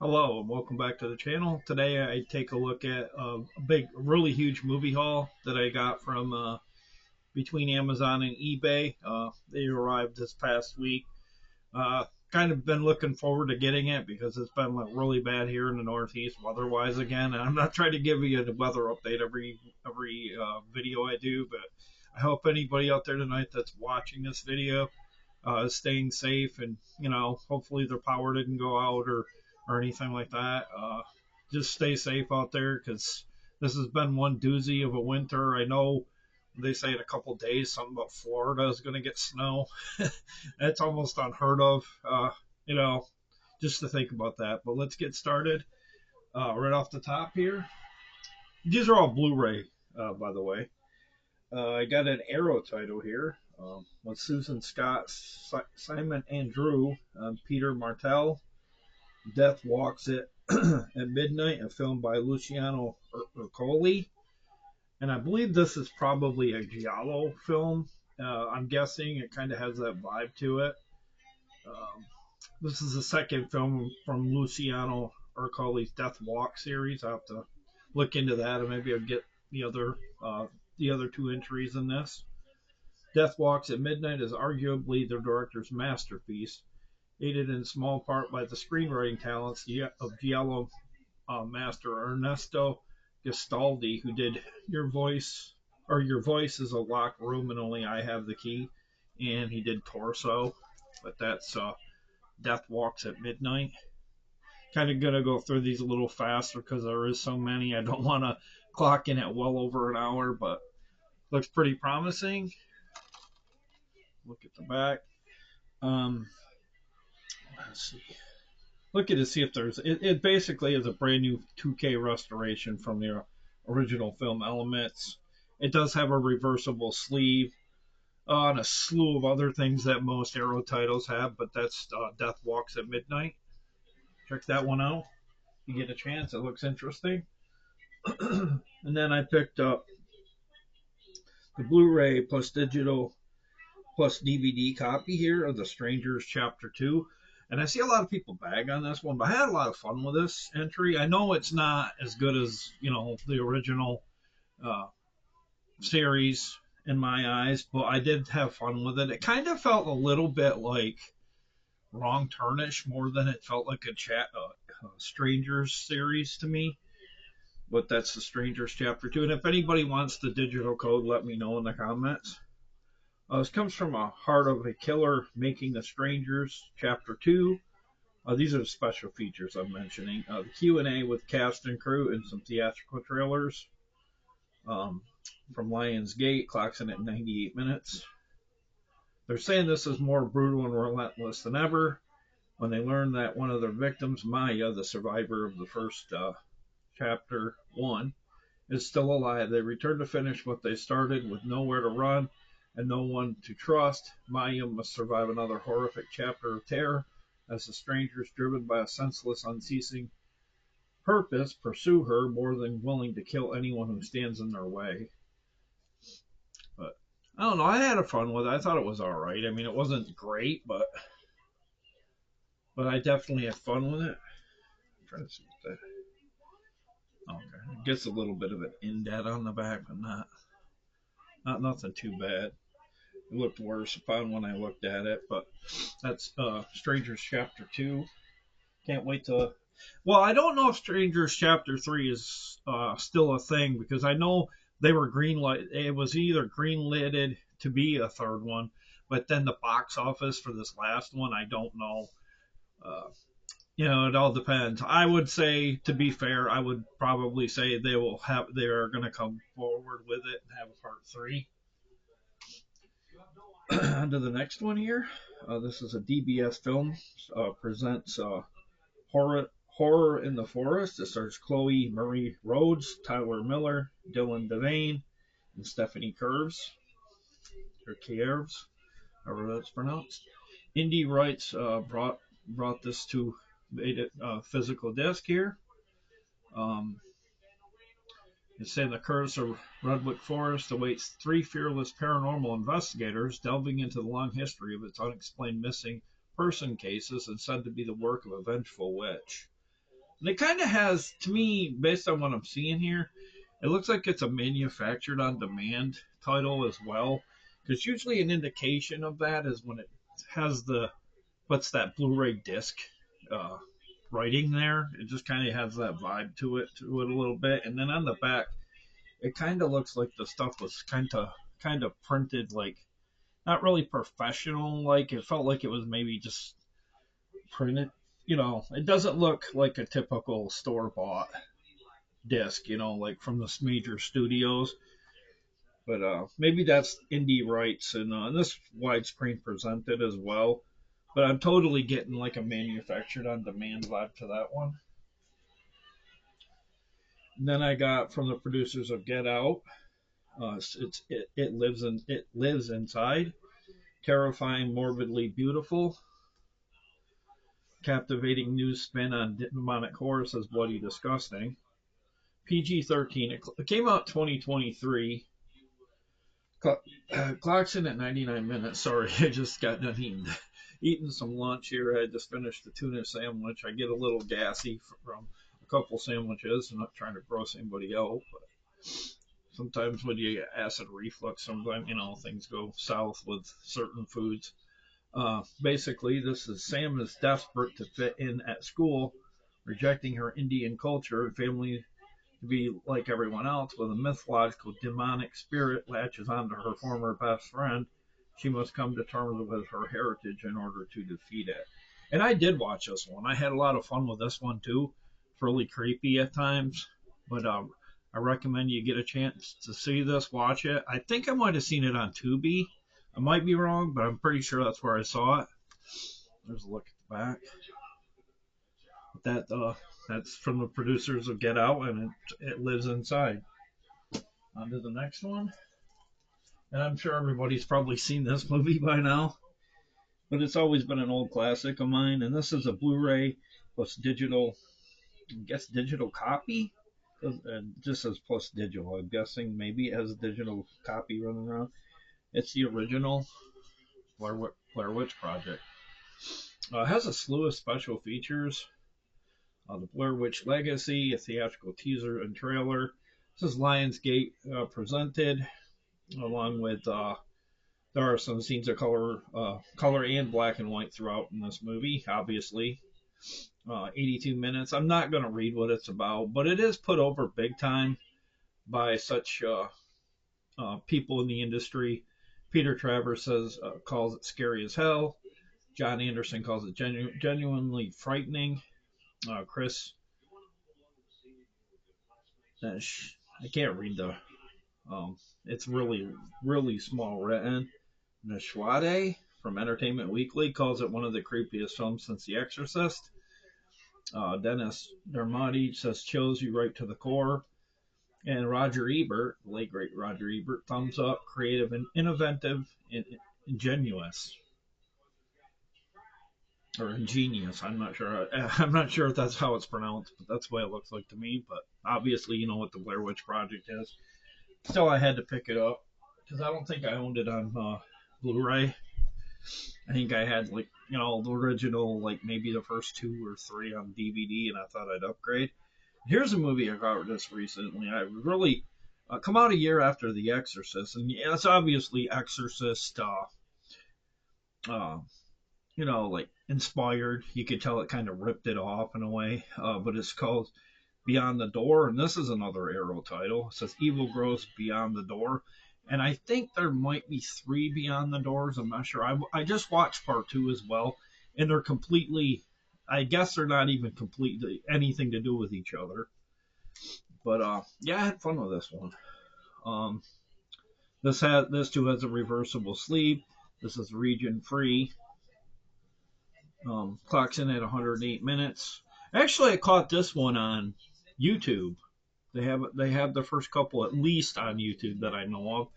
Hello and welcome back to the channel. Today I take a look at a really huge movie haul that I got from between Amazon and eBay. They arrived this past week. Uh, Kind of been looking forward to getting it because it's been like really bad here in the Northeast weather-wise again. And I'm not trying to give you a weather update every video I do, but I hope anybody out there tonight that's watching this video is staying safe, and hopefully their power didn't go out or anything like that. Just stay safe out there because this has been one doozy of a winter. I know they say in a couple days something about Florida is going to get snow. That's almost unheard of. You know, just to think about that. But let's get started. Right off the top here, these are all Blu-ray, by the way. I got an Arrow title here with Susan Scott, Simon Andrew, Peter Martell. Death Walks at Midnight, a film by Luciano Ercoli. And I believe this is probably a giallo film. I'm guessing it kind of has that vibe to it. This is the second film from Luciano Ercoli's Death Walk series. I'll have to look into that, and maybe I'll get the other two entries in this. Death Walks at Midnight is arguably the director's masterpiece, aided in small part by the screenwriting talents of giallo master Ernesto Gastaldi, who did Your Voice is a Locked Room and Only I Have the Key, and he did Torso. But that's Death Walks at Midnight. Kind of gonna go through these a little faster because there is so many. I don't want to clock in at well over an hour, but looks pretty promising. Look at the back. Let's see. Look at it, see if there's. It basically is a brand new 2K restoration from the original film elements. It does have a reversible sleeve and a slew of other things that most Arrow titles have, but that's Death Walks at Midnight. Check that one out. You get a chance. It looks interesting. And then I picked up the Blu-ray plus digital plus DVD copy here of The Strangers Chapter 2. And I see a lot of people bag on this one, but I had a lot of fun with this entry. I know it's not as good as, the original series in my eyes, but I did have fun with it. It kind of felt a little bit like Wrong Turnish more than it felt like a Strangers series to me. But that's The Strangers Chapter 2. And if anybody wants the digital code, let me know in the comments. This comes from A Heart of a Killer, Making the Strangers, Chapter 2. These are the special features I'm mentioning. The Q&A with cast and crew and some theatrical trailers. From Lionsgate, clocks in at 98 minutes. They're saying this is more brutal and relentless than ever. When they learn that one of their victims, Maya, the survivor of the first Chapter 1, is still alive, they return to finish what they started with nowhere to run and no one to trust. Maya must survive another horrific chapter of terror as the strangers, driven by a senseless, unceasing purpose, pursue her, more than willing to kill anyone who stands in their way. But I don't know. I had fun with it. I thought it was all right. I mean, it wasn't great, but I definitely had fun with it. I'm trying to see what that. Okay, it gets a little bit of an indent on the back, but not nothing too bad. It looked worse upon when I looked at it, but that's Strangers Chapter 2. Can't wait to. Well, I don't know if Strangers Chapter 3 is still a thing because I know they were greenlit. It was either greenlighted to be a third one, but then the box office for this last one, I don't know. It all depends. I would say, to be fair, I would probably say they are going to come forward with it and have a part 3. On to the next one here. This is a DBS film. Presents Horror in the Forest. It stars Chloe Marie Rhodes, Tyler Miller, Dylan Devane, and Stephanie Curves. Or Kierves, however that's pronounced. Indie Rights brought this to made it physical disc here. It's saying the curse of Redwood Forest awaits 3 fearless paranormal investigators delving into the long history of its unexplained missing person cases and said to be the work of a vengeful witch. And it kind of has, to me, based on what I'm seeing here, it looks like it's a manufactured on demand title as well. Because usually an indication of that is when it has the, what's that Blu-ray disc uh, writing there. It just kind of has that vibe to it a little bit. And then on the back, it kind of looks like the stuff was kind of printed like not really professional. Like it felt like it was maybe just printed. It doesn't look like a typical store bought disc. Like from the major studios. But maybe that's indie rights, and this widescreen presented as well. But I'm totally getting like a manufactured on demand vibe to that one. And then I got from the producers of Get Out. It lives inside. Terrifying, morbidly beautiful. Captivating new spin on demonic horror, says Bloody Disgusting. PG-13. It came out 2023. Clock's in at 99 minutes. Sorry, I just got done eating some lunch here. I just finished the tuna sandwich. I get a little gassy from a couple sandwiches. I'm not trying to gross anybody out, but sometimes when you get acid reflux, sometimes things go south with certain foods. Basically, Sam is desperate to fit in at school, rejecting her Indian culture and family to be like everyone else. When a mythological demonic spirit latches onto her former best friend, she must come to terms with her heritage in order to defeat it. And I did watch this one. I had a lot of fun with this one too. It's really creepy at times, but I recommend you get a chance to see this, watch it. I think I might have seen it on Tubi. I might be wrong, but I'm pretty sure that's where I saw it. There's a look at the back. That's from the producers of Get Out, and it lives inside. On to the next one. And I'm sure everybody's probably seen this movie by now, but it's always been an old classic of mine. And this is a Blu-ray plus digital, I guess digital copy. It just says plus digital. I'm guessing maybe it has a digital copy running around. It's the original Blair Witch Project. It has a slew of special features. The Blair Witch Legacy, a theatrical teaser and trailer. This is Lionsgate presented, along with there are some scenes of color and black and white throughout in this movie. Obviously, 82 minutes. I'm not going to read what it's about, but it is put over big time by such people in the industry. Peter Travers calls it scary as hell. John Anderson calls it genuinely frightening. Chris, I can't read the. It's really, really small written. 𝙂𝙖𝙍𝙮 from Entertainment Weekly calls it one of the creepiest films since The Exorcist. Dennis Dermody says chills you right to the core. And Roger Ebert, the late great Roger Ebert, thumbs up, creative and innovative and ingenious. Or ingenious. I'm not sure. I'm not sure if that's how it's pronounced, but that's the way it looks like to me. But obviously, you know what the Blair Witch Project is. Still, I had to pick it up because I don't think I owned it on Blu-ray. I think I had the original, like maybe the first 2 or 3 on DVD, and I thought I'd upgrade. Here's a movie I got just recently. I really come out a year after The Exorcist, and yeah, it's obviously Exorcist. Like inspired. You could tell it kind of ripped it off in a way. But it's called Beyond the Door, and this is another Arrow title. It says Evil Grows Beyond the Door. And I think there might be 3 Beyond the Doors. I'm not sure. I just watched part 2 as well, and they're completely. I guess they're not even completely anything to do with each other. But yeah, I had fun with this one. This too has a reversible sleeve. This is region free. Clocks in at 108 minutes. Actually, I caught this one on YouTube. They have the first couple at least on YouTube that I know of,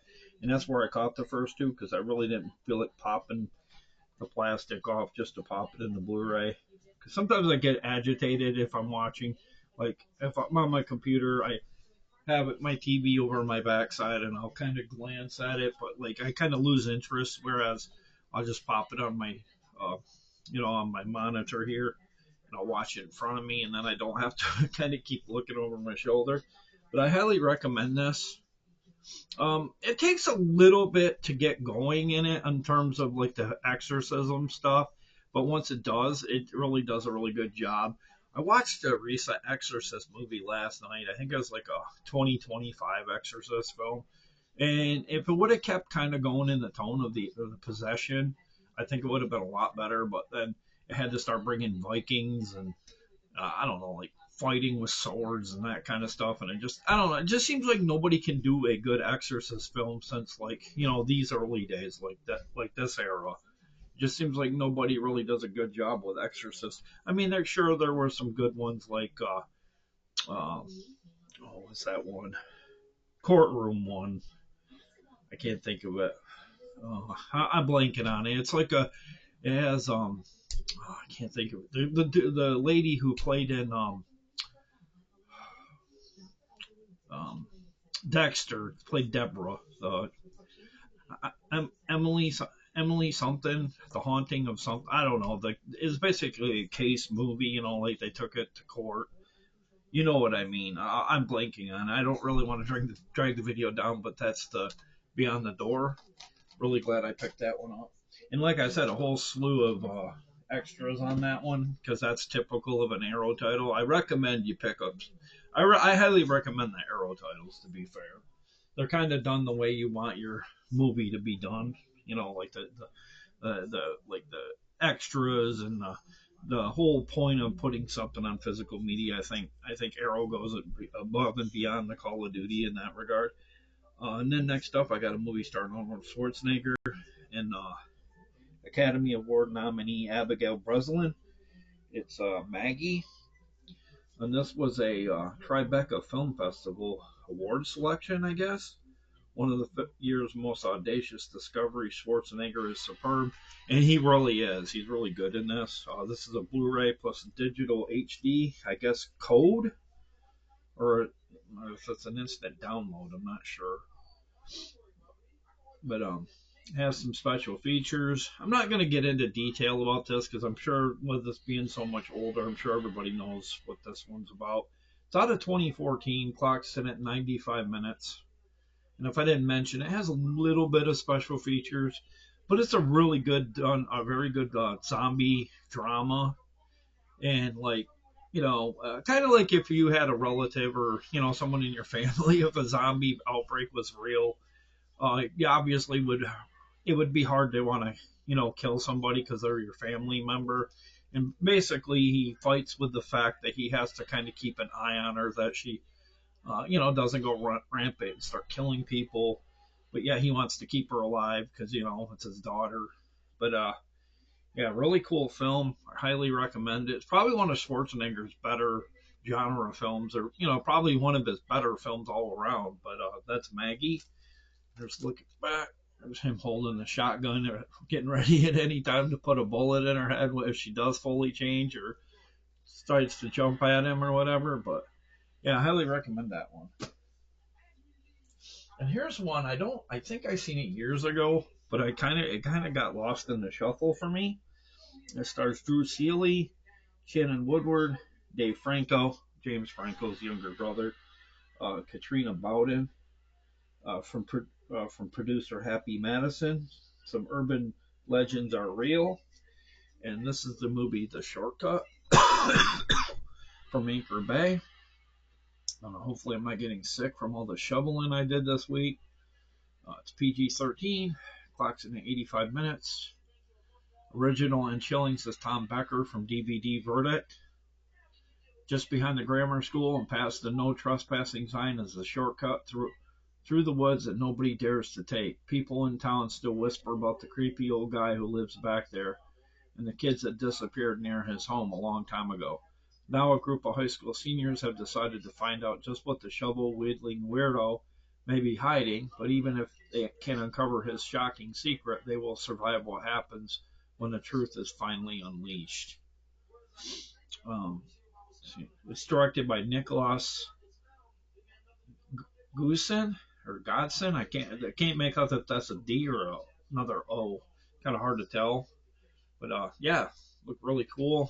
and that's where I caught the first 2 because I really didn't feel it popping the plastic off just to pop it in the Blu-ray. Because sometimes I get agitated if I'm watching, like if I'm on my computer, I have my TV over my backside and I'll kind of glance at it, but like I kind of lose interest. Whereas I'll just pop it on my, on my monitor here, and I'll watch it in front of me, and then I don't have to kind of keep looking over my shoulder. But I highly recommend this. It takes a little bit to get going in it in terms of like the exorcism stuff, but once it does, it really does a really good job. I watched a recent Exorcist movie last night. I think it was like a 2025 Exorcist film. And if it would have kept kind of going in the tone of the possession, I think it would have been a lot better. But then it had to start bringing Vikings and I don't know, like fighting with swords and that kind of stuff. And I don't know, it just seems like nobody can do a good Exorcist film since like, these early days, like that, like this era. It just seems like nobody really does a good job with Exorcist. I mean, they're sure there were some good ones like, what's that one? Courtroom one. I can't think of it. I'm blanking on it. It's like it has, I can't think of it. The lady who played in, um, Dexter played Deborah. Emily Emily something, The Haunting of something. I don't know. It's basically a case movie. Like they took it to court. You know what I mean? I'm blanking on it. I don't really want to drag the video down, but that's the Beyond the Door. Really glad I picked that one up. And like I said, a whole slew of extras on that one because that's typical of an Arrow title. I recommend you pick up. I highly recommend the Arrow titles. To be fair, they're kind of done the way you want your movie to be done. Like the extras and the whole point of putting something on physical media. I think Arrow goes above and beyond the Call of Duty in that regard. And then next up, I got a movie starring Arnold Schwarzenegger and Academy Award nominee Abigail Breslin. It's Maggie, and this was a Tribeca Film Festival award selection, I guess. One of the year's most audacious discoveries. Schwarzenegger is superb, and he really is. He's really good in this. This is a Blu-ray plus digital HD, I guess, code, or if it's an instant download, I'm not sure. But it has some special features. I'm not going to get into detail about this because I'm sure with this being so much older, I'm sure everybody knows what this one's about. It's out of 2014, clocks in at 95 minutes. And if I didn't mention, it has a little bit of special features, but it's a really good done, a very good zombie drama. And kind of like if you had a relative or someone in your family, if a zombie outbreak was real, you obviously it would be hard to want to kill somebody because they're your family member. And basically, he fights with the fact that he has to kind of keep an eye on her, that she doesn't go rampant and start killing people. But yeah, he wants to keep her alive because, it's his daughter. But yeah, really cool film. I highly recommend it. It's probably one of Schwarzenegger's better genre films, or, probably one of his better films all around. But that's Maggie. There's looking back. There's him holding the shotgun, getting ready at any time to put a bullet in her head if she does fully change or starts to jump at him or whatever. But yeah, I highly recommend that one. And here's one I think I seen it years ago, but it kind of got lost in the shuffle for me. It stars Drew Seeley, Shannon Woodward, Dave Franco, James Franco's younger brother, Katrina Bowden, from producer Happy Madison. Some urban legends are real, and this is the movie The Shortcut from Anchor Bay. Hopefully I'm not getting sick from all the shoveling I did this week. It's PG-13, clocks in at 85 minutes. Original and chilling, says Tom Becker from DVD Verdict. Just behind the grammar school and past the no trespassing sign is a shortcut through the woods that nobody dares to take. People in town still whisper about the creepy old guy who lives back there and the kids that disappeared near his home a long time ago. Now a group of high school seniors have decided to find out just what the shovel-wielding weirdo may be hiding, but even if they can uncover his shocking secret, they will survive what happens when the truth is finally unleashed. It's directed by Nicholas Goosen or Godson. I can't make out if that's a D or another O. Kind of hard to tell, but yeah, look really cool.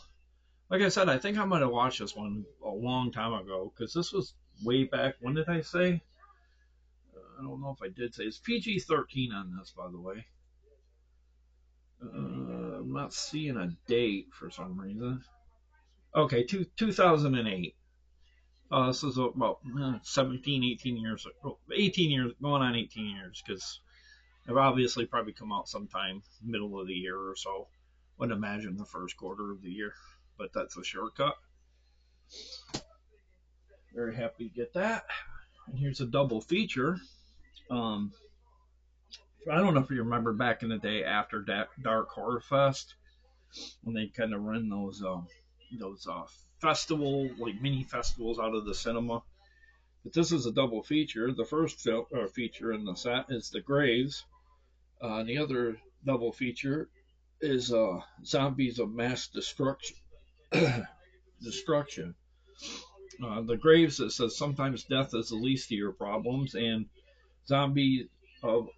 Like I said, I think I might have watched this one a long time ago because this was way back. When did I say? I don't know if I did say. It's PG-13 on this, by the way. I'm not seeing a date for some reason. Okay, 2008. This is about 17, 18 years, 18 years, going on 18 years, because it'll obviously probably come out sometime middle of the year or so. Wouldn't imagine the first quarter of the year, but that's a shortcut. Very happy to get that. And here's a double feature. Um, I don't know if you remember back in the day after Dark Horror Fest when they kind of run those festival like mini festivals out of the cinema. But this is a double feature. The first feature in the set is The Graves. And the other double feature is Zombies of Mass Destruction. Destruction. The Graves, it says sometimes death is the least of your problems, and zombies of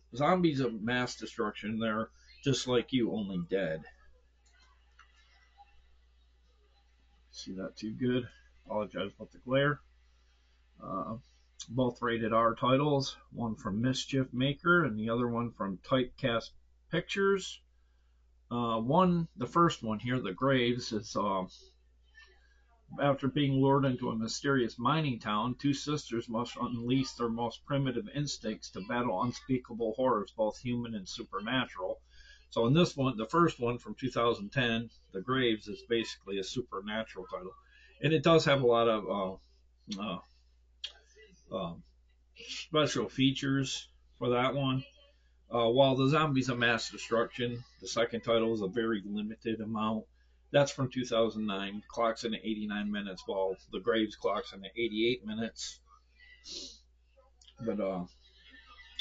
mass destruction. They're just like you, only dead. See that too good? Apologize about the glare. Both rated R titles. One from Mischief Maker and the other one from Typecast Pictures. The first one here, The Graves, is after being lured into a mysterious mining town, two sisters must unleash their most primitive instincts to battle unspeakable horrors, both human and supernatural. So in this one, the first one from 2010, The Graves, is basically a supernatural title. And it does have a lot of special features for that one. While the Zombies of Mass Destruction, the second title, is a very limited amount. That's from 2009. Clocks in at 89 minutes, while The Graves clocks in at 88 minutes. But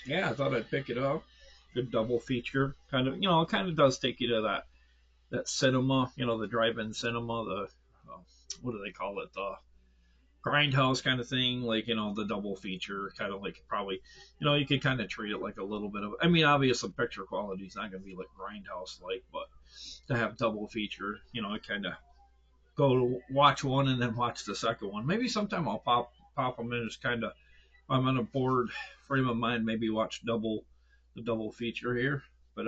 yeah, I thought I'd pick it up. Good double feature. Kind of, it kind of does take you to that cinema, the drive-in cinema, the what do they call it? The grindhouse kind of thing, like the double feature, kind of like probably, you could kind of treat it like a little bit of. I mean, obviously picture quality is not going to be like grindhouse like, but to have double feature, I kind of go to watch one and then watch the second one. Maybe sometime I'll pop them in. Just kind of, I'm on a bored frame of mind. Maybe watch the double feature here, but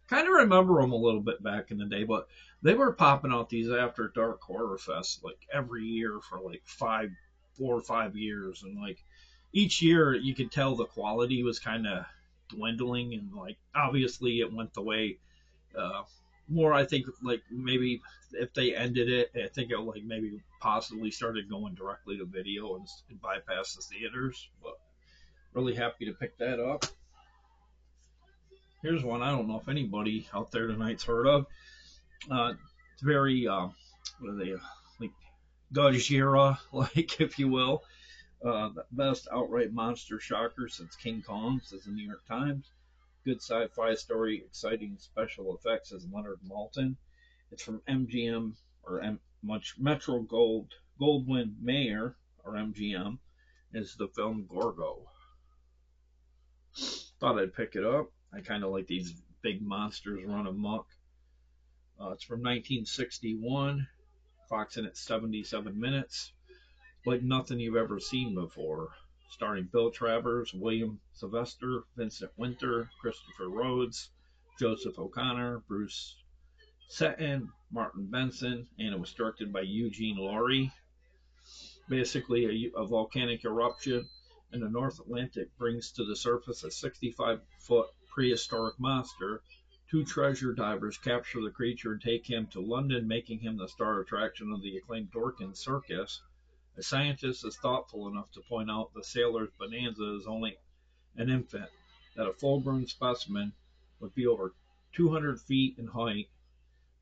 kind of remember them a little bit back in the day, but they were popping out these after Dark Horror Fest like every year for like 4 or 5 years, and like each year you could tell the quality was kind of dwindling, and like obviously it went the way more. I think like maybe if they ended it, I think it like maybe possibly started going directly to video and bypass the theaters. But really happy to pick that up. Here's one I don't know if anybody out there tonight's heard of. It's very, what are they, like Godzilla, like, if you will. The best outright monster shocker since King Kong, says the New York Times. Good sci-fi story, exciting special effects, says Leonard Maltin. It's from MGM, or Metro Goldwyn Mayer, or MGM, is the film Gorgo. Thought I'd pick it up. I kind of like these big monsters run amok. It's from 1961. Clocks in at 77 minutes. Like nothing you've ever seen before. Starring Bill Travers, William Sylvester, Vincent Winter, Christopher Rhodes, Joseph O'Connor, Bruce Seton, Martin Benson, and it was directed by Eugene Laurie. Basically, a volcanic eruption in the North Atlantic brings to the surface a 65-foot prehistoric monster. Two treasure divers capture the creature and take him to London, making him the star attraction of the acclaimed Dorking Circus. A scientist is thoughtful enough to point out the sailor's bonanza is only an infant, that a full-grown specimen would be over 200 feet in height.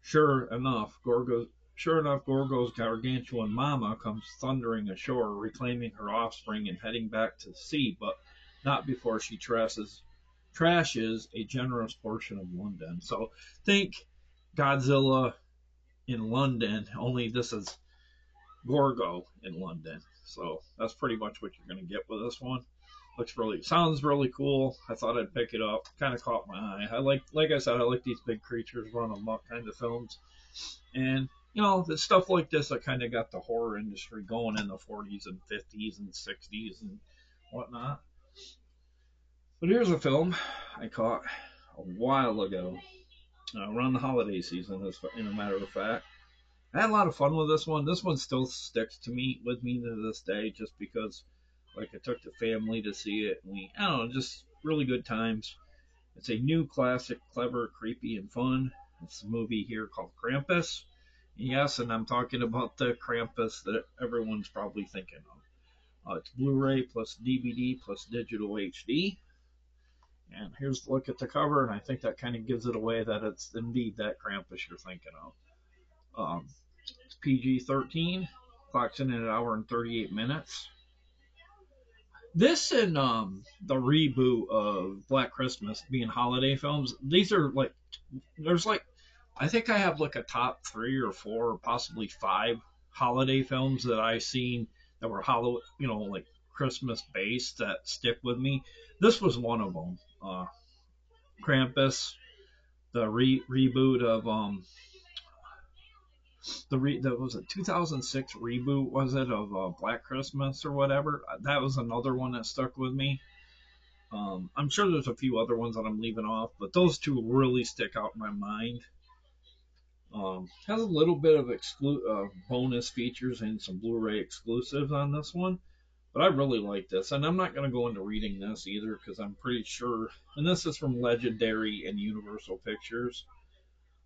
Sure enough, Gorgo's gargantuan mama comes thundering ashore, reclaiming her offspring and heading back to sea, but not before she trashes a generous portion of London. So think Godzilla in London, only this is Gorgo in London. So that's pretty much what you're going to get with this one. Sounds really cool. I thought I'd pick it up. Kind of caught my eye. Like I said, I like these big creatures run amok kind of films. And the stuff like this that kind of got the horror industry going in the 40s and 50s and 60s and whatnot. But here's a film I caught a while ago, around the holiday season, as in a matter of fact. I had a lot of fun with this one. This one still sticks with me to this day, just because, like, I took the family to see it, and I don't know, just really good times. It's a new classic, clever, creepy, and fun. It's a movie here called Krampus. Yes, and I'm talking about the Krampus that everyone's probably thinking of. It's Blu-ray plus DVD plus digital HD. And here's a look at the cover, and I think that kind of gives it away that it's indeed that Krampus you're thinking of. It's PG-13, clocks in at an hour and 38 minutes. This and the reboot of Black Christmas being holiday films, these are like, there's like, I think I have like a top 3 or 4 or possibly 5 holiday films that I've seen that were like Christmas based that stick with me. This was one of them. Krampus, the reboot of that was a 2006 reboot, was it, of Black Christmas or whatever. That was another one that stuck with me. I'm sure there's a few other ones that I'm leaving off, but those two really stick out in my mind. Has a little bit of bonus features and some Blu-ray exclusives on this one, but I really like this, and I'm not going to go into reading this either because I'm pretty sure, and this is from Legendary and Universal Pictures.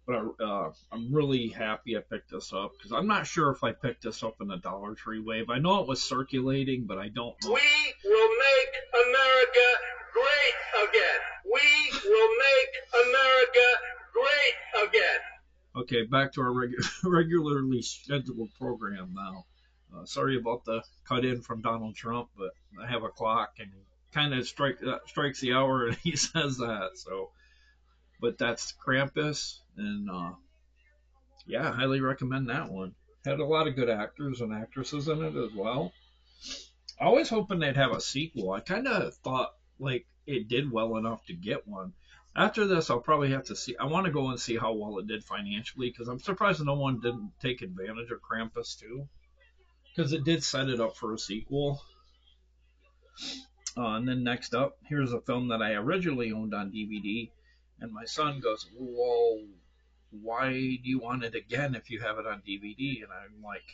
But I'm really happy I picked this up because I'm not sure if I picked this up in the Dollar Tree wave. I know it was circulating, but I don't know. We will make America great again. We will make America great again. Okay, back to our regularly scheduled program now. Sorry about the cut in from Donald Trump, but I have a clock and kind of strikes the hour and he says that. So, but that's Krampus, and yeah, I highly recommend that one. Had a lot of good actors and actresses in it as well. I always hoping they'd have a sequel. I kind of thought like it did well enough to get one. After this, I'll probably have to see. I want to go and see how well it did financially because I'm surprised no one didn't take advantage of Krampus too, because it did set it up for a sequel. And then next up, here's a film that I originally owned on DVD, and my son goes, "Whoa, why do you want it again if you have it on DVD?" And I'm like,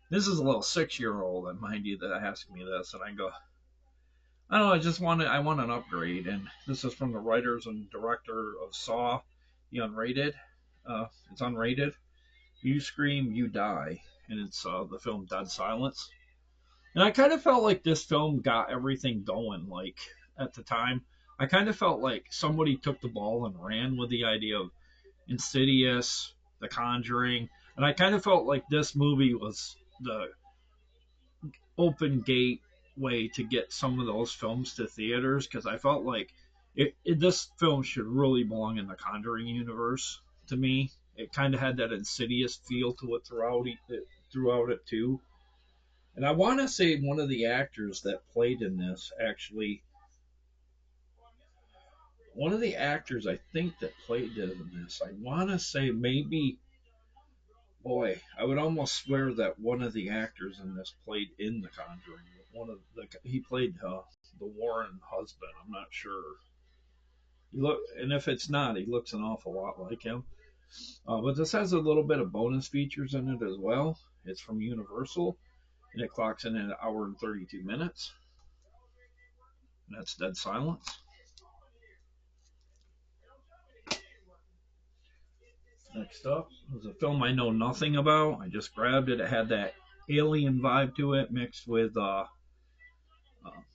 this is a little 6-year-old, and mind you, that asked me this, and I go, I don't know, I want an upgrade, and this is from the writers and director of Saw, the unrated. It's unrated. You scream, you die, and it's the film Dead Silence. And I kind of felt like this film got everything going, like, at the time. I kind of felt like somebody took the ball and ran with the idea of Insidious, The Conjuring, and I kind of felt like this movie was the open gateway to get some of those films to theaters, because I felt like this film should really belong in the Conjuring universe to me. It kind of had that Insidious feel to it throughout it too. And I want to say one of the actors that played in this actually, one of the actors I think that played in this, I want to say maybe, boy, I would almost swear that one of the actors in this played in The Conjuring. He played the Warren husband. I'm not sure. And if it's not, he looks an awful lot like him. But this has a little bit of bonus features in it as well. It's from Universal, and it clocks in at an hour and 32 minutes. And that's Dead Silence. Next up is a film I know nothing about. I just grabbed it. It had that alien vibe to it, mixed with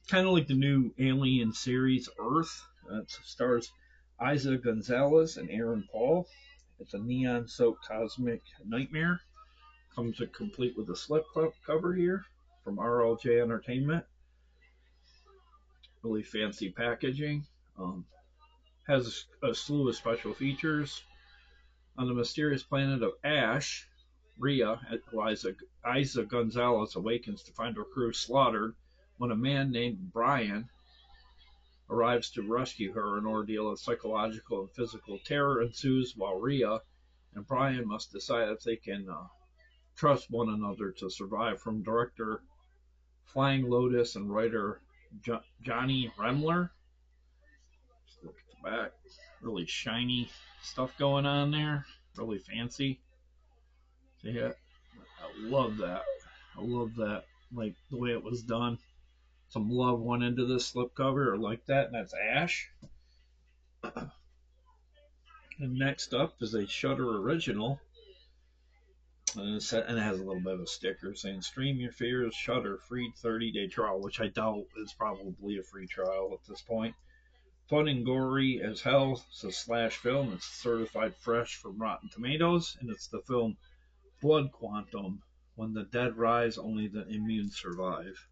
kind of like the new Alien series, Earth. It stars Eiza Gonzalez and Aaron Paul. It's a neon-soaked cosmic nightmare. Comes complete with a slip cover here from RLJ Entertainment. Really fancy packaging. Has a slew of special features. On the mysterious planet of Ash, Rhea, Eiza Gonzalez awakens to find her crew slaughtered when a man named Brian arrives to rescue her. An ordeal of psychological and physical terror ensues while Rhea and Brian must decide if they can trust one another to survive. From director Flying Lotus and writer Johnny Remler. Look at the back. Really shiny stuff going on there. Really fancy. Yeah, I love that. I love that. Like the way it was done. Some love went into this slipcover, or like that, and that's Ash. And next up is a Shudder original. And it has a little bit of a sticker saying, "Stream your fears, Shudder, free 30-day trial," which I doubt is probably a free trial at this point. Fun and gory as hell. It's a slash film. It's certified fresh from Rotten Tomatoes, and it's the film Blood Quantum. When the dead rise, only the immune survive.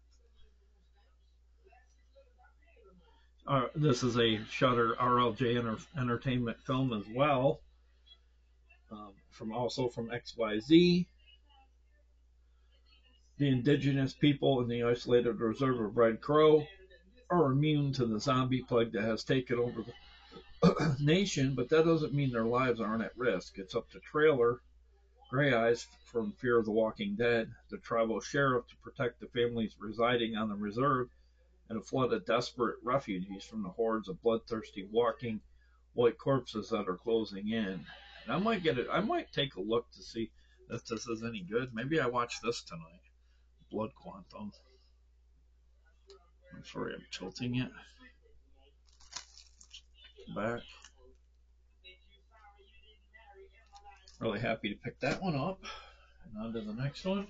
This is a Shudder RLJ Entertainment film as well. From 𝙂𝙍𝙍𝙍𝙍. The indigenous people in the isolated reserve of Red Crow are immune to the zombie plague that has taken over the nation, but that doesn't mean their lives aren't at risk. It's up to Trailer 𝙂𝙖𝙍𝙍 from Fear of the Walking Dead, the tribal sheriff, to protect the families residing on the reserve and a flood of desperate refugees from the hordes of bloodthirsty walking white corpses that are closing in. And I might take a look to see if this is any good. Maybe I watch this tonight. Blood Quantum. I'm sorry, I'm tilting it. Back. Really happy to pick that one up. And on to the next one.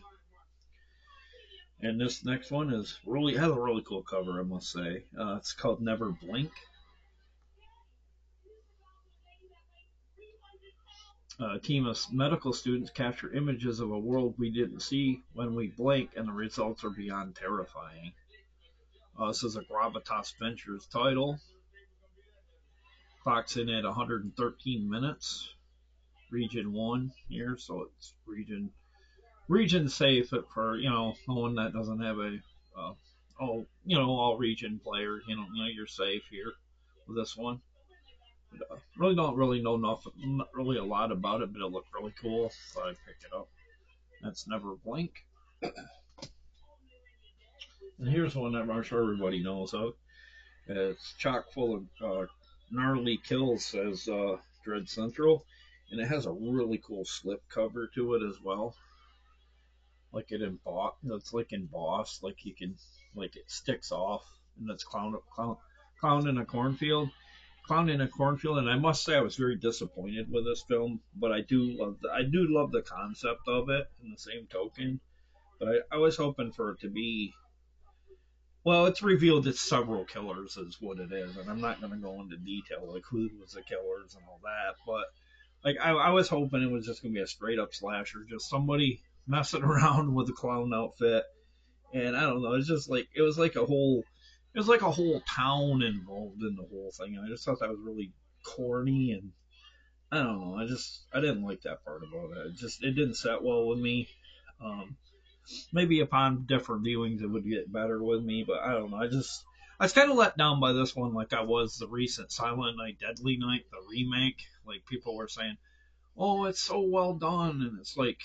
And this next one has a really cool cover, I must say. It's called Never Blink. A team of medical students capture images of a world we didn't see when we blink, and the results are beyond terrifying. This is a Gravitas Ventures title. Clocks in at 113 minutes. Region 1 here, so it's region safe for no one that doesn't have a all region players. You're safe here with this one. But, really don't know not really a lot about it, but it looked really cool, so I picked it up. That's Never Blink. And here's one that I'm sure everybody knows of. It's chock full of gnarly kills, says Dread Central, and it has a really cool slip cover to it as well. Like it embossed, it's like embossed, like you can, like it sticks off, and it's clown in a cornfield. Clown in a cornfield, and I must say I was very disappointed with this film, but I do love the concept of it in the same token. But I was hoping for it to be, well, it's revealed it's several killers is what it is, and I'm not going to go into detail like who was the killers and all that, but like I was hoping it was just going to be a straight up slasher, just somebody messing around with a clown outfit, and I don't know, it's just like it was like a whole town involved in the whole thing. And I just thought that was really corny, and I don't know. I didn't like that part about it. It didn't set well with me. Maybe upon different viewings it would get better with me, but I don't know. I was kind of let down by this one, like I was the recent Silent Night, Deadly Night, the remake. Like people were saying, "Oh, it's so well done," and it's like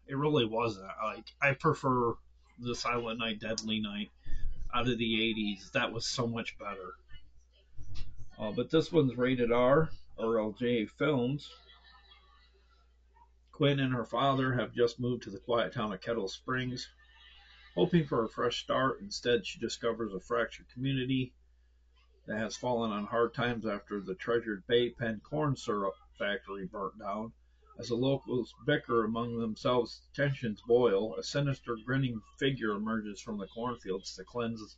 it really wasn't. Like I prefer the Silent Night, Deadly Night out of the 80s. That was so much better. But this one's rated R, RLJ Films. Quinn and her father have just moved to the quiet town of Kettle Springs. Hoping for a fresh start, instead she discovers a fractured community that has fallen on hard times after the treasured Bay Pen corn syrup factory burnt down. As the locals bicker among themselves, tensions boil. A sinister, grinning figure emerges from the cornfields to cleanse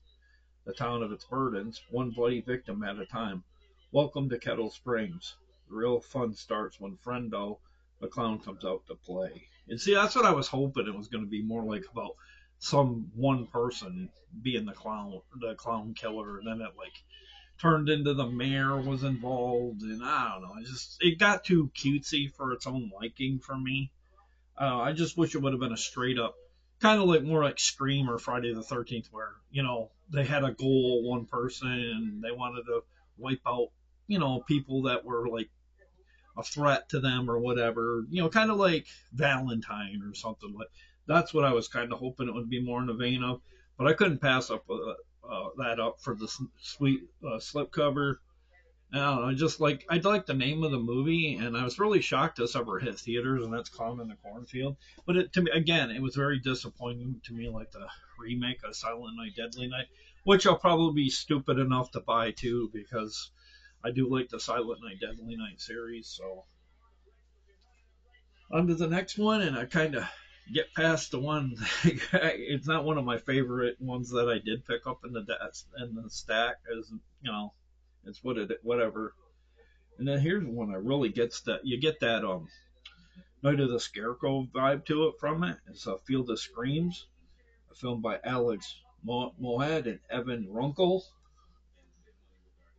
the town of its burdens, one bloody victim at a time. Welcome to Kettle Springs. The real fun starts when Friendo, the clown, comes out to play. And see, that's what I was hoping it was going to be, more like about some one person being the clown killer, and then it like turned into the mayor was involved, and I don't know, it got too cutesy for its own liking for me. I just wish it would have been a straight up, kind of like more like Scream or Friday the 13th, where they had a goal, one person, and they wanted to wipe out people that were like a threat to them or whatever. Kind of like Valentine or something like. That's what I was kind of hoping it would be more in the vein of, but I couldn't pass up that up for the sweet slipcover. I don't know, just like I like the name of the movie, and I was really shocked this ever hit theaters, and that's Clown in the Cornfield. But to me, again, it was very disappointing to me, like the remake of Silent Night, Deadly Night, which I'll probably be stupid enough to buy too, because I do like the Silent Night, Deadly Night series. So on to the next one, and I kind of get past the one. It's not one of my favorite ones that I did pick up in the stack, as it's whatever. And then here's one that really gets that. You get that Night of the Scarecrow vibe to it from it. It's a Field of Screams, a film by Alex Mohed and Evan Runkle.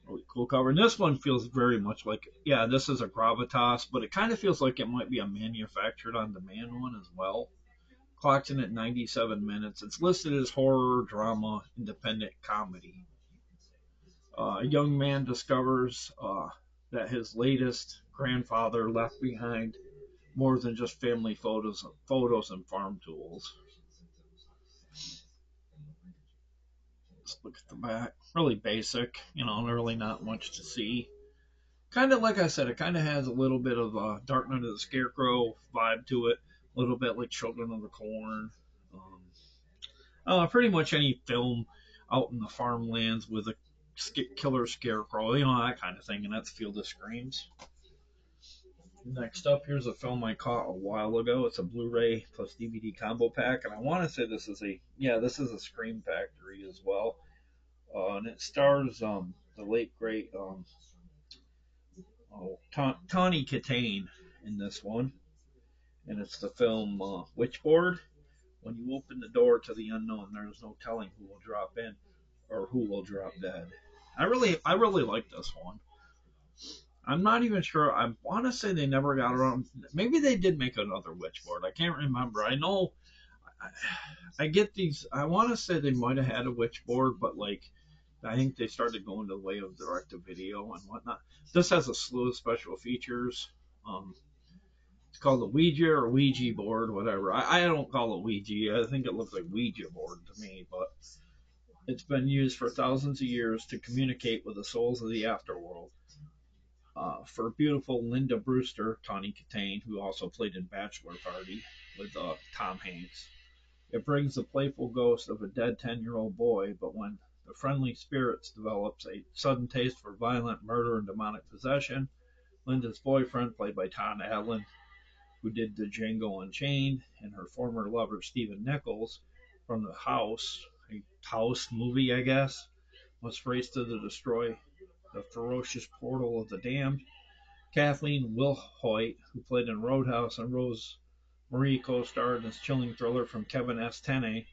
Really cool cover. And this one feels very much like, yeah, this is a gravitas, but it kind of feels like it might be a manufactured on demand one as well. Clocks in at 97 minutes. It's listed as horror, drama, independent comedy. A young man discovers that his latest grandfather left behind more than just family photos and farm tools. Let's look at the back. Really basic, really not much to see. Kind of like I said, it kind of has a little bit of a Dark Knight of the Scarecrow vibe to it, a little bit like Children of the Corn. Pretty much any film out in the farmlands with a killer scarecrow, that kind of thing, and that's Field of Screams. Next up, here's a film I caught a while ago. It's a Blu-ray plus DVD combo pack, and I want to say this is a Scream Factory as well, and it stars the late great Tawny Kitaen in this one, and it's the film Witchboard. When you open the door to the unknown, there's no telling who will drop in or who will drop dead. I really like this one. I'm not even sure. I want to say they never got around. Maybe they did make another Witchboard. I can't remember. I know. I get these. I want to say they might have had a Witchboard, but like, I think they started going the way of direct to video and whatnot. This has a slew of special features. It's called the Ouija board, whatever. I don't call it Ouija. I think it looks like Ouija board to me, but it's been used for thousands of years to communicate with the souls of the afterworld. For beautiful Linda Brewster, Tawny Kitaen, who also played in Bachelor Party with Tom Hanks. It brings the playful ghost of a dead 10-year-old boy, but when the friendly spirits develops a sudden taste for violent murder and demonic possession, Linda's boyfriend, played by Todd Allen, who did the Django Unchained, and her former lover, Stephen Nichols, from The House, a House movie, I guess, must race to destroy the ferocious portal of the damned. Kathleen Wilhoit, who played in Roadhouse, and Rose Marie co-starred in this chilling thriller from Kevin S. Tenney,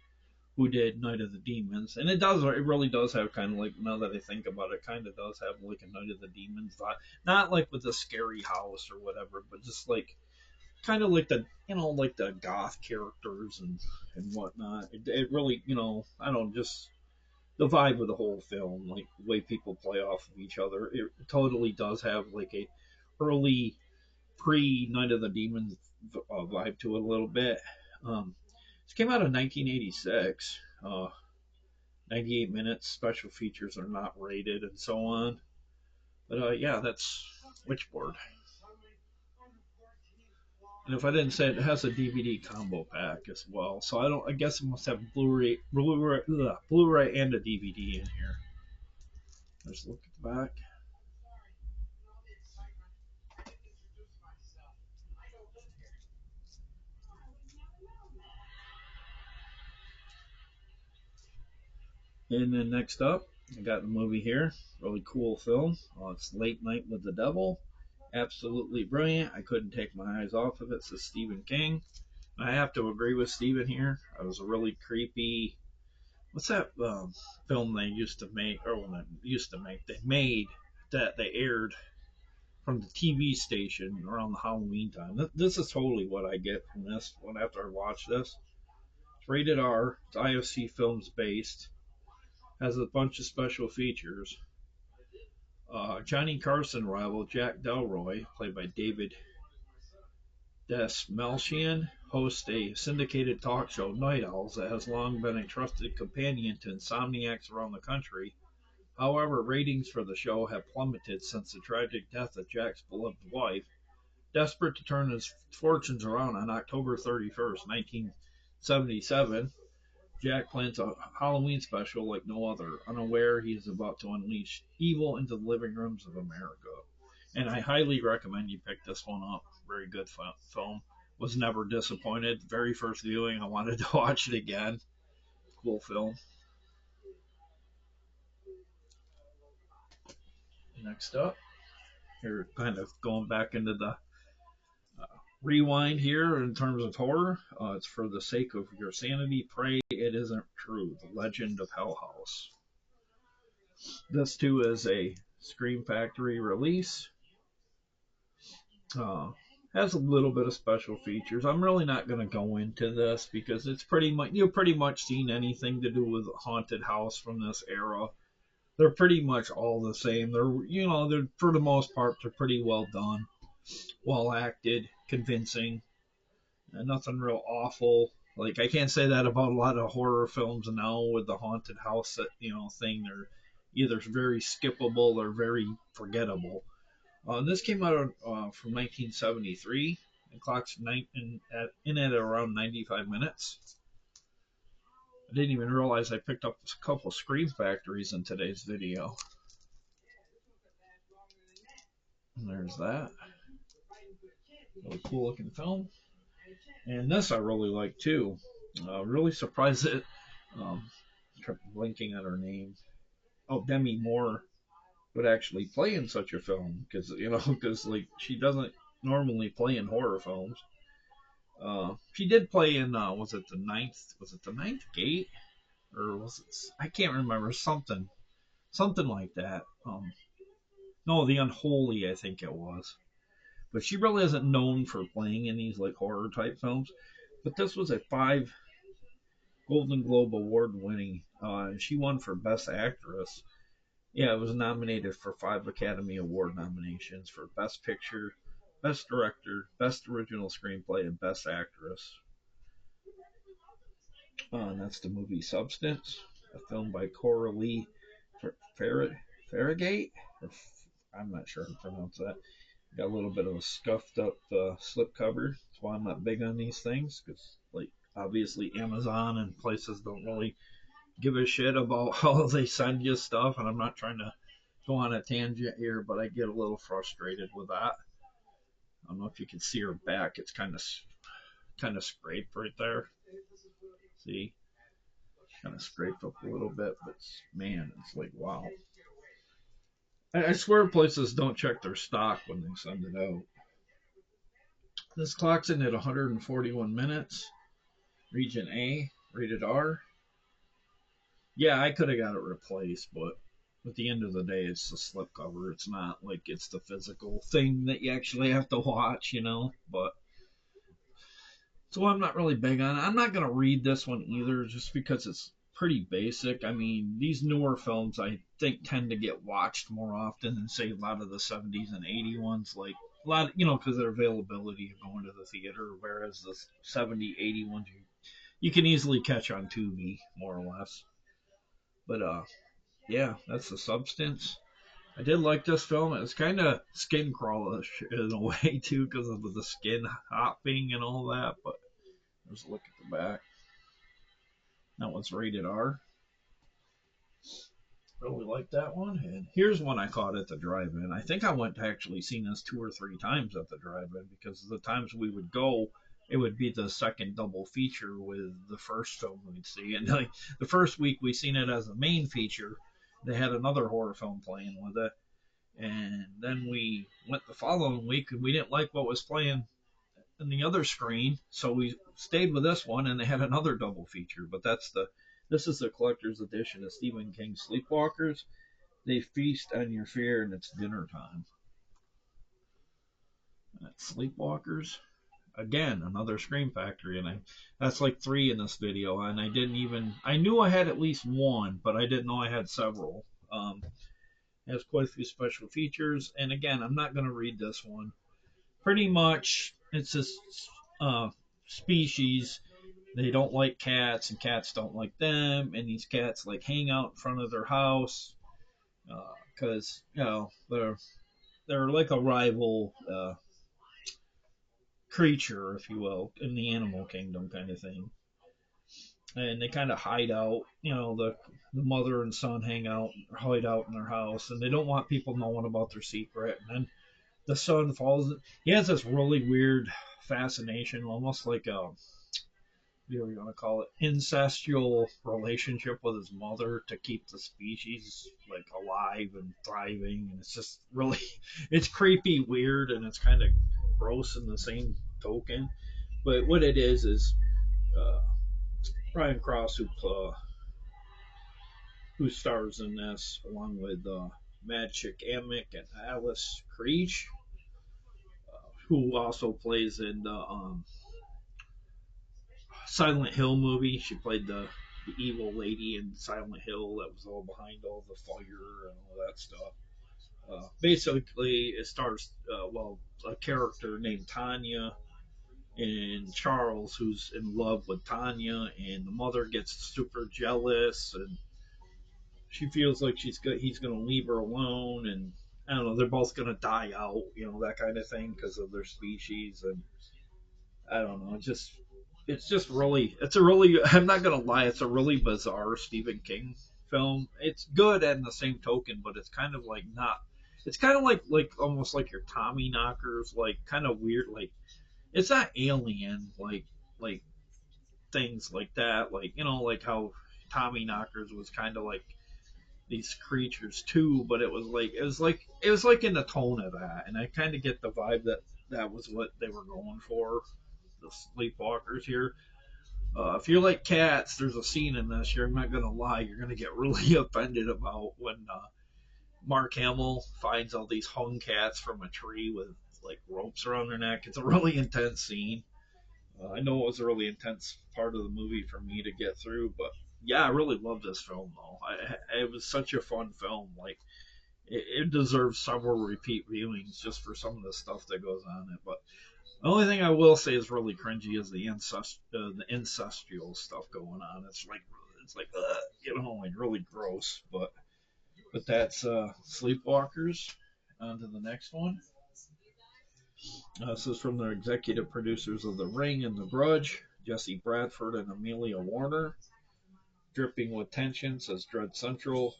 who did Night of the Demons. And it really does have kind of like, now that I think about it, kind of does have like a Night of the Demons vibe. Not like with a scary house or whatever, but just like, kind of like the, like the goth characters and whatnot. It really, I don't just, the vibe of the whole film, like the way people play off of each other, it totally does have like a early pre Night of the Demons vibe to it a little bit. This came out in 1986. 98 minutes. Special features are not rated and so on. But yeah, that's Witchboard. And if I didn't say it, it has a DVD combo pack as well. So I guess it must have Blu-ray and a DVD in here. Let's look at the back. And then next up, I got the movie here. Really cool film. It's Late Night with the Devil. Absolutely brilliant. I couldn't take my eyes off of it. Says Stephen King. I have to agree with Stephen here. It was a really creepy. What's that film they used to make? Or when they made that they aired from the TV station around the Halloween time. This is totally what I get from this one after I watch this. It's rated R. It's IFC Films based. Has a bunch of special features. Johnny Carson rival Jack Delroy, played by David 𝙃𝙬𝙍𝙍, hosts a syndicated talk show, Night Owls, that has long been a trusted companion to insomniacs around the country. However, ratings for the show have plummeted since the tragic death of Jack's beloved wife. Desperate to turn his fortunes around on October 31st, 1977, Jack plans a Halloween special like no other, unaware he is about to unleash evil into the living rooms of America. And I highly recommend you pick this one up. Very good film. Was never disappointed. Very first viewing, I wanted to watch it again. Cool film. Next up, you're kind of going back into the rewind here in terms of horror. It's For the Sake of Your Sanity, Pray It Isn't True, The Legend of Hell House. This too is a Scream Factory release. Has a little bit of special features. I'm really not going to go into this because it's pretty much, you've pretty much seen anything to do with a haunted house from this era. They're pretty much all the same. They're for the most part, they're pretty well done, well acted, convincing, and nothing real awful. Like, I can't say that about a lot of horror films now with the haunted house thing. They're either very skippable or very forgettable. This came out from 1973 and clocks in at around 95 minutes. I didn't even realize I picked up a couple Scream Factories in today's video. And there's that. Really cool looking film. And this I really like too. Really surprised that kept blinking at her name. Oh, Demi Moore would actually play in such a film because like she doesn't normally play in horror films. She did play in was it the Ninth Gate, or was it, I can't remember, something like that. No, The Unholy, I think it was. But she really isn't known for playing in these like horror type films. But this was a 5 Golden Globe Award winning. She won for Best Actress. Yeah, it was nominated for 5 Academy Award nominations for Best Picture, Best Director, Best Original Screenplay, and Best Actress. And that's the movie Substance, a film by Coralie Farragut. I'm not sure how to pronounce that. Got a little bit of a scuffed up slipcover. That's why I'm not big on these things, because like obviously Amazon and places don't really give a shit about how they send you stuff, and I'm not trying to go on a tangent here, but I get a little frustrated with that. I don't know if you can see her back. It's kind of scraped right there. See, kind of scraped up a little bit, but man, it's like wow. I swear places don't check their stock when they send it out. This clocks in at 141 minutes. Region A, rated R. Yeah, I could have got it replaced, but at the end of the day, it's the slipcover. It's not like it's the physical thing that you actually have to watch, But so I'm not really big on it. I'm not going to read this one either, just because it's pretty basic. I mean, these newer films, I think, tend to get watched more often than, say, a lot of the 70s and 80s ones. Like, a lot, because of their availability of going to the theater, whereas the 70, 80 ones, you can easily catch on Tubi, more or less. But, yeah, that's The Substance. I did like this film. It's kind of skin crawlish in a way, too, because of the skin hopping and all that. But there's a look at the back. That one's rated R. Really like that one. And here's one I caught at the drive-in. I think I went to actually seen this 2 or 3 times at the drive-in, because the times we would go, it would be the second double feature with the first film we'd see. And like, the first week we seen it as a main feature. They had another horror film playing with it. And then we went the following week, and we didn't like what was playing in the other screen, so we stayed with this one, and they had another double feature. But this is the collector's edition of Stephen King's Sleepwalkers. They feast on your fear, and it's dinner time. That's Sleepwalkers. Again, another Scream Factory, and that's like 3 in this video, and I knew I had at least one, but I didn't know I had several. Has quite a few special features. And again, I'm not going to read this one. Pretty much, it's this species. They don't like cats, and cats don't like them. And these cats like hang out in front of their house because they're like a rival creature, if you will, in the animal kingdom kind of thing. And they kind of hide out. The mother and son hide out in their house, and they don't want people knowing about their secret. And then the son falls. He has this really weird fascination, almost like a, what do you want to call it, incestual relationship with his mother to keep the species like alive and thriving. And it's just really, it's creepy, weird, and it's kind of gross in the same token. But what it is Ryan Cross, who stars in this, along with Mad Chick Amick and Alice Creech, who also plays in the Silent Hill movie. She played the evil lady in Silent Hill that was all behind all the fire and all that stuff. Basically, it stars, a character named Tanya and Charles, who's in love with Tanya, and the mother gets super jealous, and she feels like he's going to leave her alone, and I don't know, they're both going to die out, that kind of thing because of their species. And I don't know, I'm not going to lie, it's a really bizarre Stephen King film. It's good in the same token, but it's kind of like not, it's kind of like almost like your Tommy Knockers, like kind of weird, like it's not Alien, like things like that, like like how Tommy Knockers was kind of like these creatures too, but it was like in the tone of that, and I kind of get the vibe that was what they were going for, the Sleepwalkers here. If you like cats, there's a scene in this. You're not gonna lie, you're gonna get really offended about when Mark Hamill finds all these hung cats from a tree with like ropes around their neck. It's a really intense scene. I know it was a really intense part of the movie for me to get through, but yeah, I really love this film though. It was such a fun film. Like it deserves several repeat viewings just for some of the stuff that goes on in it. But the only thing I will say is really cringy is the incestual stuff going on. It's like like really gross. But that's Sleepwalkers. On to the next one. This is from the executive producers of The Ring and The Grudge, Jesse Bradford and Amelia Warner. Dripping with tension, says Dread Central.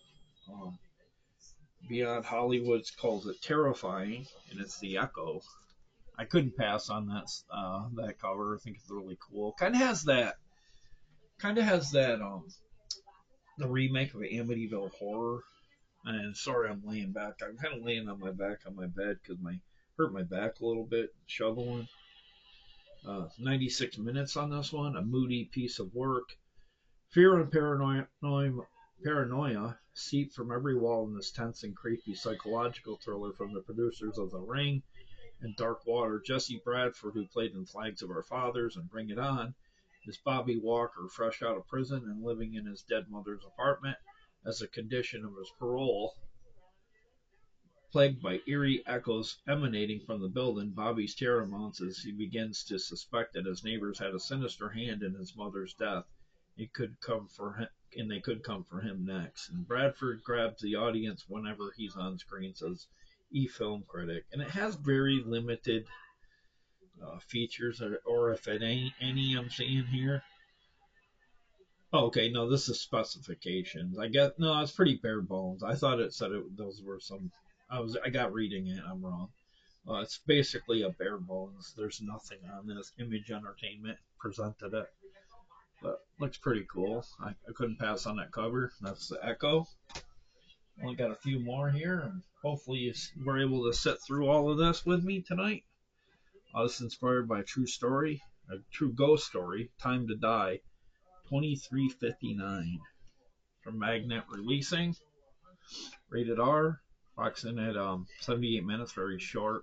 Beyond Hollywood calls it terrifying, and it's The Echo. I couldn't pass on that cover. I think it's really cool. Kind of has that. The remake of Amityville Horror. And sorry, I'm laying back. I'm kind of laying on my back on my bed because hurt my back a little bit shoveling. 96 minutes on this one. A moody piece of work. Fear and paranoia seep from every wall in this tense and creepy psychological thriller from the producers of The Ring and Dark Water. Jesse Bradford, who played in Flags of Our Fathers and Bring It On, is Bobby Walker, fresh out of prison and living in his dead mother's apartment as a condition of his parole. Plagued by eerie echoes emanating from the building, Bobby's terror mounts as he begins to suspect that his neighbors had a sinister hand in his mother's death. It could come for him, and they could come for him next. And Bradford grabs the audience whenever he's on screen, says E-Film Critic. And it has very limited features, or if it ain't any I'm seeing here. Oh, okay, no, this is specifications. I guess no, it's pretty bare bones. I thought it said those were some. I got reading it. I'm wrong. It's basically a bare bones. There's nothing on this. Image Entertainment presented it, but looks pretty cool. I couldn't pass on that cover. That's The Echo. Only got a few more here, and hopefully you were able to sit through all of this with me tonight. This is inspired by a true story, a true ghost story. Time to Die. 2359 from Magnet Releasing. Rated R. Boxing at 78 minutes, very short.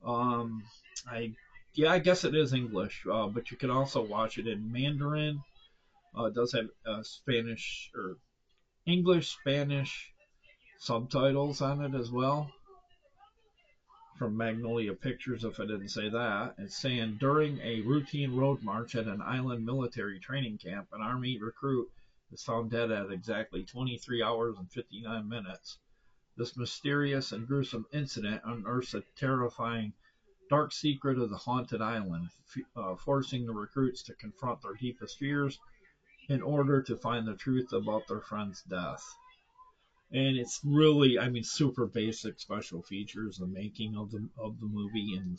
I guess it is English, but you can also watch it in Mandarin. It does have Spanish or English, Spanish, subtitles on it as well from Magnolia Pictures, if I didn't say that. It's saying, during a routine road march at an island military training camp, an Army recruit is found dead at exactly 23 hours and 59 minutes. This mysterious and gruesome incident unearths a terrifying dark secret of the haunted island, forcing the recruits to confront their deepest fears in order to find the truth about their friend's death. And it's really, I mean, super basic special features, the making of the movie, and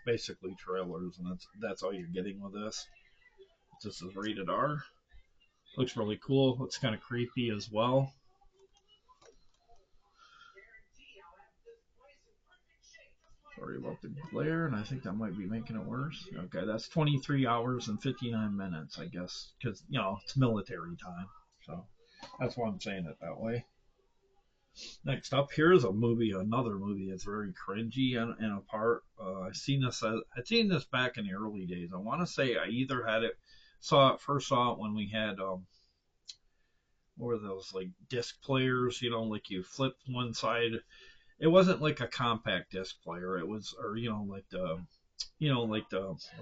basically trailers, and that's all you're getting with this. This is rated R. Looks really cool. Looks kind of creepy as well. Sorry about the glare, and I think that might be making it worse. Okay, that's 23 hours and 59 minutes, I guess, because, you know, it's military time. So that's why I'm saying it that way. Next up, here's another movie that's very cringy and apart. I've seen this back in the early days. I want to say I either first saw it when we had, what were those, like, disc players, you know, like you flip one side. It wasn't like a compact disc player. It was, or, you know, like the,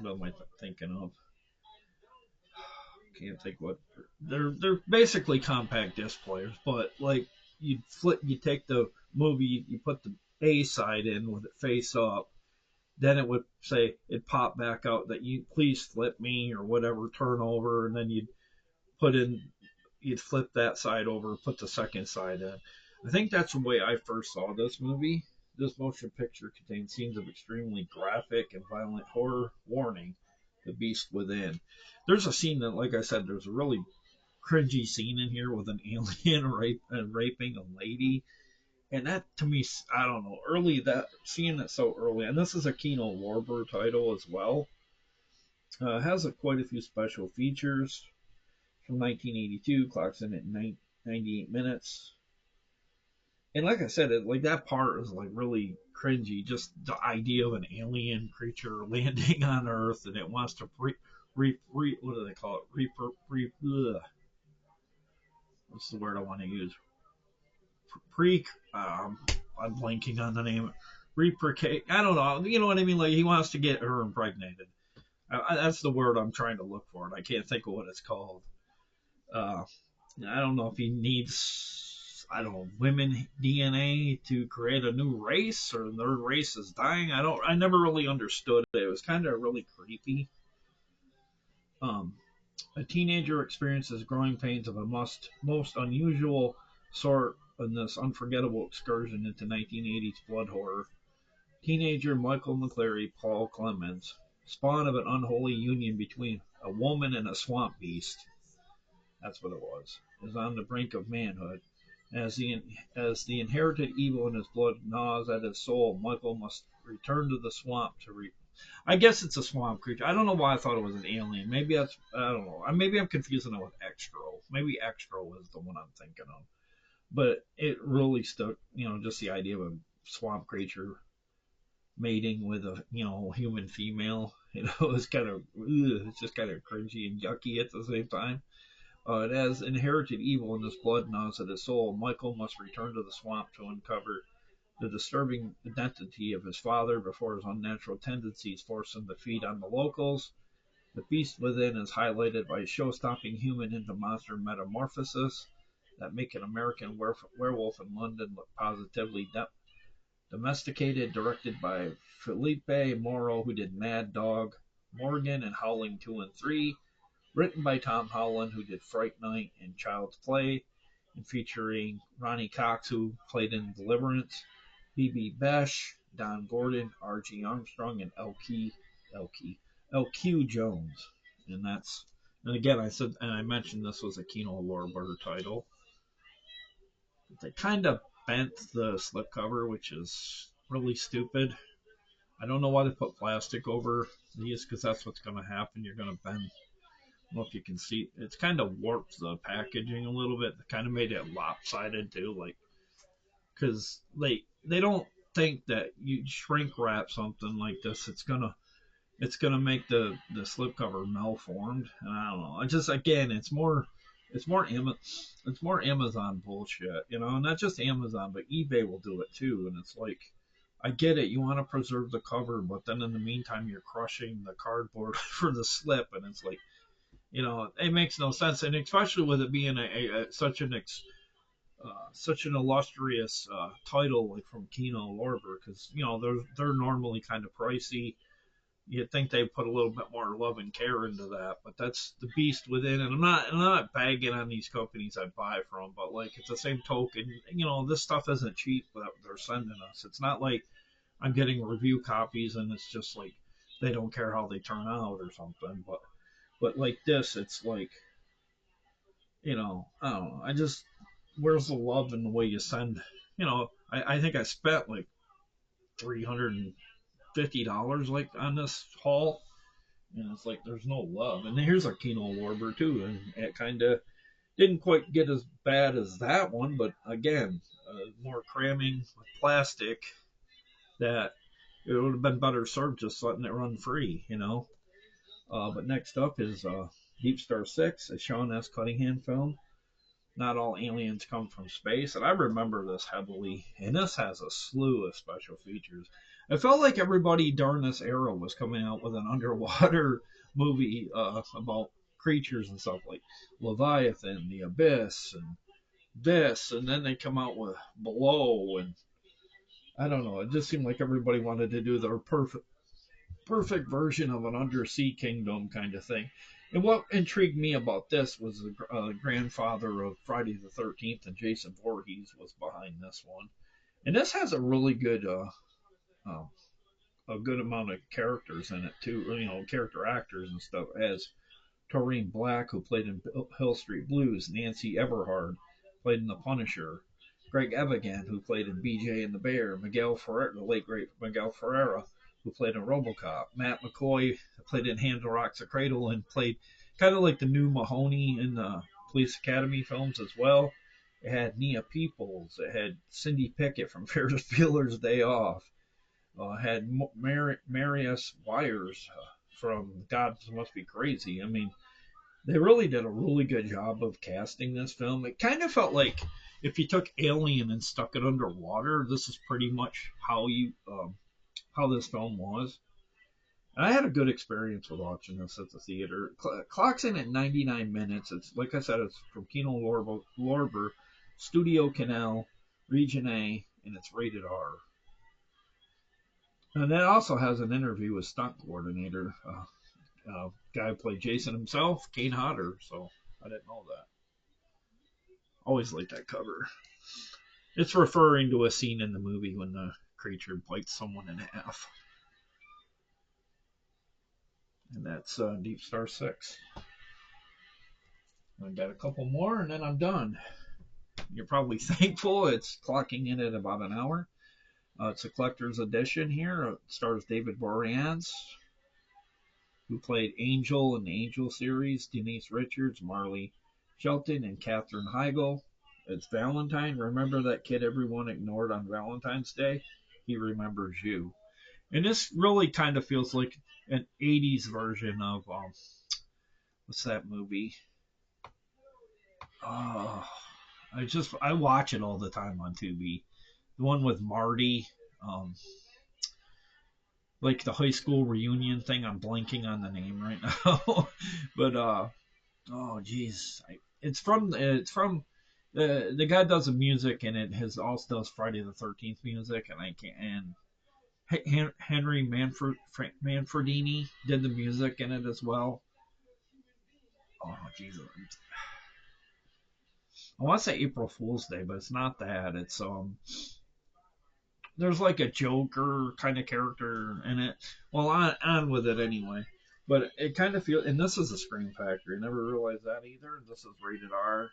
what am I thinking of? Can't think what. They're basically compact disc players, but like you take the movie, you put the A side in with it face up, then it would say, it'd pop back out that you please flip me or whatever, turn over, and then you'd flip that side over, put the second side in. I think that's the way I first saw this movie. This motion picture contains scenes of extremely graphic and violent horror. Warning, the beast within. There's a scene that, like I said, there's a really cringy scene in here with an alien raping a lady. And that, to me, I don't know, seeing it so early, and this is a 𝙂𝙖𝙍𝙍𝙍𝙍 title as well. It has quite a few special features from 1982, clocks in at 98 minutes. And like I said, like that part is like really cringy. Just the idea of an alien creature landing on Earth, and it wants to what do they call it? What's the word I want to use? I'm blanking on the name. I don't know. You know what I mean? Like he wants to get her impregnated. That's the word I'm trying to look for, and I can't think of what it's called. I don't know if he needs, women DNA to create a new race, or their race is dying. I never really understood it. It was kind of really creepy. A teenager experiences growing pains of a most unusual sort in this unforgettable excursion into 1980s blood horror. Teenager Michael McCleary, Paul Clemens, spawn of an unholy union between a woman and a swamp beast, that's what it was, is on the brink of manhood. As the inherited evil in his blood gnaws at his soul, Michael must return to the swamp I guess it's a swamp creature. I don't know why I thought it was an alien. Maybe I don't know. Maybe I'm confusing it with Extro. Maybe Extro is the one I'm thinking of. But it really stuck, just the idea of a swamp creature mating with a, human female. It's just kind of cringy and yucky at the same time. It has inherited evil in his blood gnaws at his soul. Michael must return to the swamp to uncover the disturbing identity of his father before his unnatural tendencies force him to feed on the locals. The beast within is highlighted by show-stopping human into monster metamorphosis that make an American werewolf in London look positively domesticated, directed by Felipe Moro, who did Mad Dog, Morgan, and Howling 2 and 3, written by Tom Holland, who did Fright Night and Child's Play, and featuring Ronnie Cox, who played in Deliverance, B.B. Besh, Don Gordon, R.G. Armstrong, and L.Q. Jones. And again, I mentioned this was a 𝙂𝙖𝙍𝙍𝙍 title. They kind of bent the slipcover, which is really stupid. I don't know why they put plastic over these, because that's what's going to happen. You're going to bend. I don't know if you can see. It's kind of warped the packaging a little bit. They kind of made it lopsided too, because they don't think that you shrink wrap something like this, it's gonna make the slipcover malformed. And I don't know. It's just, again, it's more It's more Amazon bullshit, you know, and not just Amazon, but eBay will do it too. And it's like, I get it, you want to preserve the cover, but then in the meantime, you're crushing the cardboard for the slip, and it's like, you know, it makes no sense, and especially with it being such an illustrious title like from Kino Lorber, because you know they're normally kind of pricey. You'd think they put a little bit more love and care into that, but that's the beast within. And I'm not bagging on these companies I buy from, but like it's the same token, you know, this stuff isn't cheap that they're sending us. It's not like I'm getting review copies and it's just like they don't care how they turn out or something. But like this, it's like, you know, I don't know. I just, where's the love in the way you send? You know, I think I spent like $350 like on this haul, and it's like there's no love. And here's our Kino Lorber too, and it kind of didn't quite get as bad as that one, but again, more cramming with plastic that it would have been better served just letting it run free, you know. But next up is Deep Star 6, a Sean S. Cunningham film. Not all aliens come from space, and I remember this heavily, and this has a slew of special features. I felt like everybody during this era was coming out with an underwater movie about creatures and stuff like Leviathan, The Abyss, and this, and then they come out with Below, and I don't know, it just seemed like everybody wanted to do their perfect version of an undersea kingdom kind of thing. And what intrigued me about this was the grandfather of Friday the 13th, and Jason Voorhees was behind this one. And this has a really good, a good amount of characters in it too. You know, character actors and stuff. As Taurine Black, who played in Hill Street Blues, Nancy Everhard played in The Punisher, Greg Evigan, who played in BJ and the Bear, Miguel Ferreira, the late great Miguel Ferreira, who played in RoboCop, Matt McCoy played in Handle Rocks a Cradle and played kind of like the new Mahoney in the Police Academy films as well. It had Nia Peoples. It had Cindy Pickett from Ferris Bueller's Day Off. Had Marius Wires from Gods Must Be Crazy. I mean, they really did a really good job of casting this film. It kind of felt like if you took Alien and stuck it underwater, this is pretty much how this film was. And I had a good experience with watching this at the theater. Clocks in at 99 minutes. It's like I said, it's from Kino Lorber, Studio Canal, Region A, and it's rated R. And it also has an interview with stunt coordinator, guy who played Jason himself, Kane Hodder. So I didn't know that. Always liked that cover. It's referring to a scene in the movie when the creature bites someone in half. And that's Deep Star 6. I got a couple more and then I'm done. You're probably thankful it's clocking in at about an hour. It's a collector's edition here. It stars David Boreanaz, who played Angel in the Angel series, Denise Richards, Marley Shelton, and Katherine Heigl. It's Valentine. Remember that kid everyone ignored on Valentine's Day? He remembers you. And this really kind of feels like an 80s version of, what's that movie? Oh, I watch it all the time on Tubi. The one with Marty, like the high school reunion thing. I'm blanking on the name right now. But, oh, geez. It's from the guy does the music, and it also does Friday the 13th music, and I can't, and Henry Manfredini did the music in it as well. Oh, Jesus. I want to say April Fool's Day, but it's not that. It's, there's like a Joker kind of character in it. Well, on with it anyway. But it kind of feels, and this is a Scream Factory. I never realized that either. This is rated R.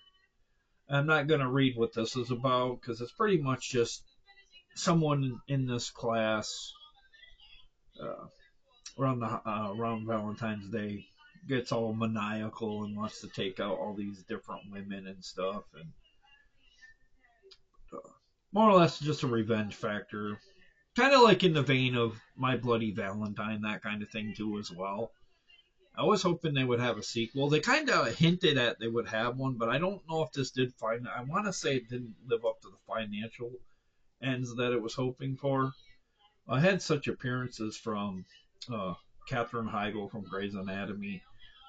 I'm not going to read what this is about, because it's pretty much just someone in this class around Valentine's Day gets all maniacal and wants to take out all these different women and stuff, and more or less just a revenge factor, kind of like in the vein of My Bloody Valentine, that kind of thing too as well. I was hoping they would have a sequel. They kind of hinted at they would have one, but I don't know if this did find. I want to say it didn't live up to the financial ends that it was hoping for. I had such appearances from Katherine Heigl from Grey's Anatomy,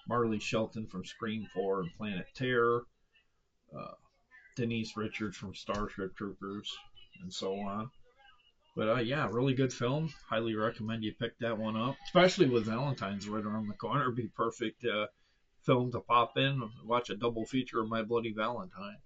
Marley Shelton from Scream 4 and Planet Terror, uh, Denise Richards from Starship Troopers, and so on. But yeah, really good film. Highly recommend you pick that one up, especially with Valentine's right around the corner. It'd be perfect film to pop in, watch a double feature of My Bloody Valentine.